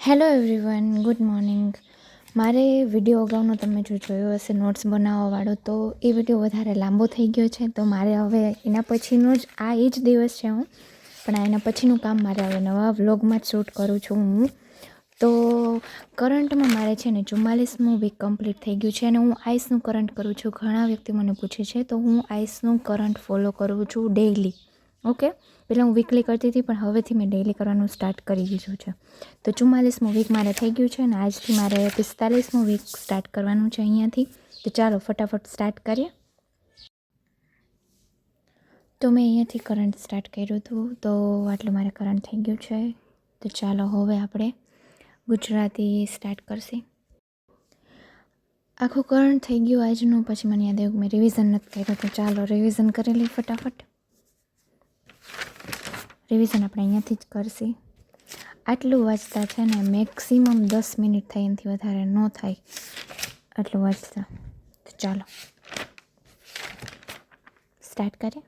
Hello everyone, good morning. મારે video અગાઉનો તમે જો જોયો હશે નોટ્સ બનાવવાવાળો, તો એ વિડીયો વધારે લાંબો થઈ ગયો છે. તો મારે હવે એના પછીનો જ એ જ દિવસ છે પણ એના પછીનું કામ મારે હવે નવા વ્લોગમાં જ શૂટ કરું છું હું. તો કરંટમાં મારે છે ને 44મું વીક કમ્પ્લીટ થઈ ગયું છે અને હું આઈસનું કરંટ કરું છું. ઘણા વ્યક્તિ મને પૂછે છે, તો હું આઈસનું કરંટ ફોલો કરું છું ડેઇલી. ઓકે, પહેલાં હું વીકલી કરતી હતી, પણ હવેથી મેં ડેઇલી કરવાનું સ્ટાર્ટ કરી દીધું છે. તો 44મું વીક મારે થઈ ગયું છે અને આજથી મારે 45મું વીક સ્ટાર્ટ કરવાનું છે અહીંયાથી. તો ચાલો ફટાફટ સ્ટાર્ટ કરીએ. તો મેં અહીંયાથી કરંટ સ્ટાર્ટ કર્યું હતું, તો આટલું મારે કરંટ થઈ ગયું છે. તો ચાલો હવે આપણે ગુજરાતી સ્ટાર્ટ કરશે. આખું કરંટ થઈ ગયું આજનું. પછી મને યાદ આવ્યું મેં રિવિઝન નથી કર્યું, તો ચાલો રિવિઝન કરી લઈએ ફટાફટ. રિવિઝન આપણે અહીંયાથી જ કરશે. આટલું વાંચતા છે ને મેક્સિમમ 10 મિનિટ થાય, એનાથી વધારે ન થાય આટલું વાંચતા. તો ચાલો સ્ટાર્ટ કરીએ.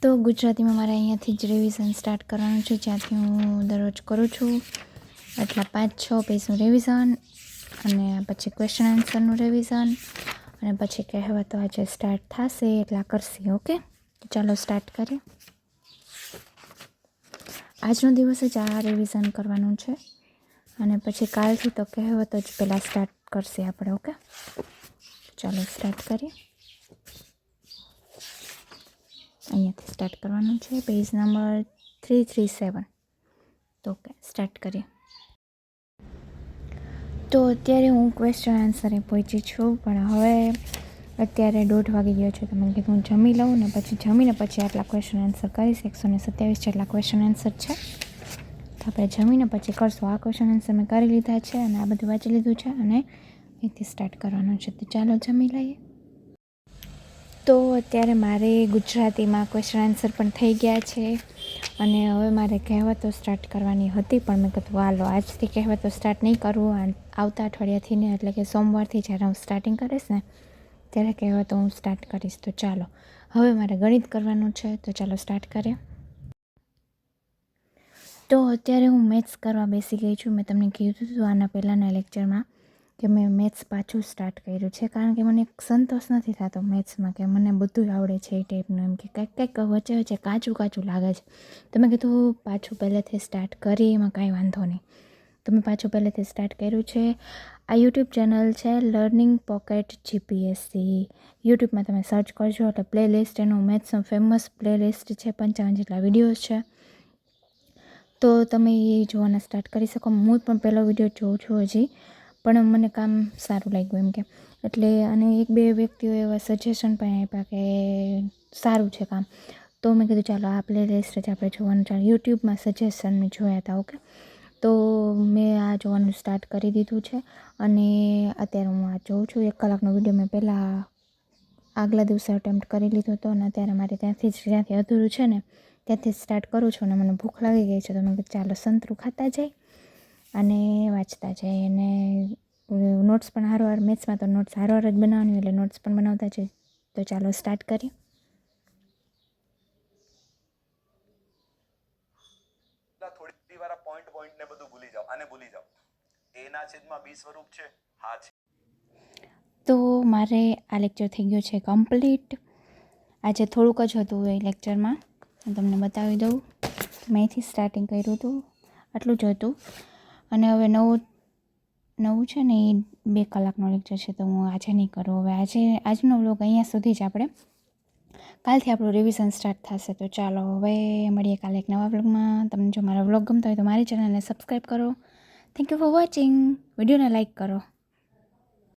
તો ગુજરાતીમાં મારે અહીંયાથી જ રિવિઝન સ્ટાર્ટ કરવાનું છે, જ્યાંથી હું દરરોજ કરું છું. એટલા 5-6 પેજનું રિવિઝન, અને પછી ક્વેશ્ચન આન્સરનું રિવિઝન, અને પછી કહેવતો આજે સ્ટાર્ટ થશે એટલા કરશે. ઓકે, ચાલો સ્ટાર્ટ કરીએ. આજનો દિવસ જ આ રિવિઝન કરવાનું છે, અને પછી કાલથી તો કહેવતો જ પહેલાં સ્ટાર્ટ કરશે આપણે. ઓકે, ચાલો સ્ટાર્ટ કરીએ. અહીંયાથી સ્ટાર્ટ કરવાનું છે, પેજ નંબર 337. તો ઓકે, સ્ટાર્ટ કરીએ. તો અત્યારે હું ક્વેશ્ચન આન્સરે પહોંચી છું, પણ હવે અત્યારે 1:30 વાગી ગયો છે. તો મને કીધું હું જમી લઉં ને પછી જમીને પછી આટલા ક્વેશ્ચન આન્સર કરીશ. 127 જેટલા ક્વેશ્ચન આન્સર છે, તો આપણે જમીને પછી કરશું. આ ક્વેશ્ચન આન્સર મેં કરી લીધા છે અને આ બધું વાંચી લીધું છે, અને અહીંથી સ્ટાર્ટ કરવાનું છે. તો ચાલો જમી લઈએ. તો અત્યારે મારે ગુજરાતીમાં ક્વેશ્ચન આન્સર પણ થઈ ગયા છે, અને હવે મારે કહેવતો સ્ટાર્ટ કરવાની હતી, પણ મેં કીધું હાલો આજથી કહેવતો સ્ટાર્ટ નહીં કરું. આવતા અઠવાડિયાથી ને, એટલે કે સોમવારથી જ્યારે હું સ્ટાર્ટિંગ કરીશ ને ત્યારે કહેવતો હું સ્ટાર્ટ કરીશ. તો ચાલો હવે મારે ગણિત કરવાનું છે, તો ચાલો સ્ટાર્ટ કરીએ. તો અત્યારે હું મેથ્સ કરવા બેસી ગઈ છું. મેં તમને કીધું હતું આના પહેલાંના લેક્ચરમાં કે મેં મેથ્સ પાછું સ્ટાર્ટ કર્યું છે, કારણ કે મને સંતોષ નથી થતો મેથ્સમાં કે મને બધું આવડે છે એ ટાઈપનું. એમ કે કંઈક વચ્ચે વચ્ચે કાચું લાગે છે. તો મેં કીધું પાછું પહેલેથી સ્ટાર્ટ કરી, એમાં કાંઈ વાંધો નહીં. તો મેં પાછું પહેલેથી સ્ટાર્ટ કર્યું છે. આ યુટ્યુબ ચેનલ છે લર્નિંગ પોકેટ જીપીએસસી. યુટ્યુબમાં તમે સર્ચ કરજો એટલે પ્લેલિસ્ટ એનું મેથ્સનું ફેમસ પ્લેલિસ્ટ છે. 55 જેટલા વિડીયોઝ છે, તો તમે એ જોવાના સ્ટાર્ટ કરી શકો. હું પણ પહેલો વિડીયો જોઉં છું હજી, પણ મને કામ સારું લાગ્યું એમ કે એટલે. અને 1-2 વ્યક્તિઓ એવા સજેશન પણ આપ્યા કે સારું છે કામ. તો મેં કીધું ચાલો આ પ્લેલિસ્ટ જ આપણે જોવાનું ચાલો. યુટ્યુબમાં સજેશન મેં જોયા હતા. ઓકે, તો મેં આ જોવાનું સ્ટાર્ટ કરી દીધું છે, અને અત્યારે હું આ જોઉં છું. 1 કલાકનો વિડીયો મેં પહેલાં આગલા દિવસે અટેમ્પ્ટ કરી લીધો હતો, અને અત્યારે મારે જ્યાંથી અધૂરું છે ને ત્યાંથી સ્ટાર્ટ કરું છું. અને મને ભૂખ લાગી ગઈ છે, તો મેં કીધું ચાલો સંતરું ખાતા જાય અને વાંચતા જાય. અને નોટ્સ પણ હારોહાર, મેથ્સમાં તો નોટ્સ હારોહાર જ બનાવવાની, એટલે નોટ્સ પણ બનાવતા જાય. તો ચાલો સ્ટાર્ટ કરીએ. થોડી વાર પોઈન્ટ ને બધું ભૂલી જાઓ, આને ભૂલી જાઓ. એના છેદમાં બી સ્વરૂપ છે, હા છે. તો મારે આ લેક્ચર થઈ ગયો છે કમ્પ્લીટ. આજે થોડુંક જ હતું એ લેક્ચરમાં, હું તમને બતાવી દઉં. મેં અહીંથી સ્ટાર્ટિંગ કર્યું હતું, આટલું જ હતું. અને હવે નવું છે ને એ 2 કલાકનો લેક્ચર છે, તો હું આજે નહીં કરું. હવે આજનો વ્લોગ અહીંયા સુધી જ. આપણે કાલથી આપણું રિવિઝન સ્ટાર્ટ થશે. તો ચાલો હવે મળીએ કાલે એક નવા વ્લોગમાં. તમને જો મારો વ્લોગ ગમતો હોય તો મારી ચેનલને સબસ્ક્રાઈબ કરો. Thank you for watching. વિડીયોને લાઇક કરો.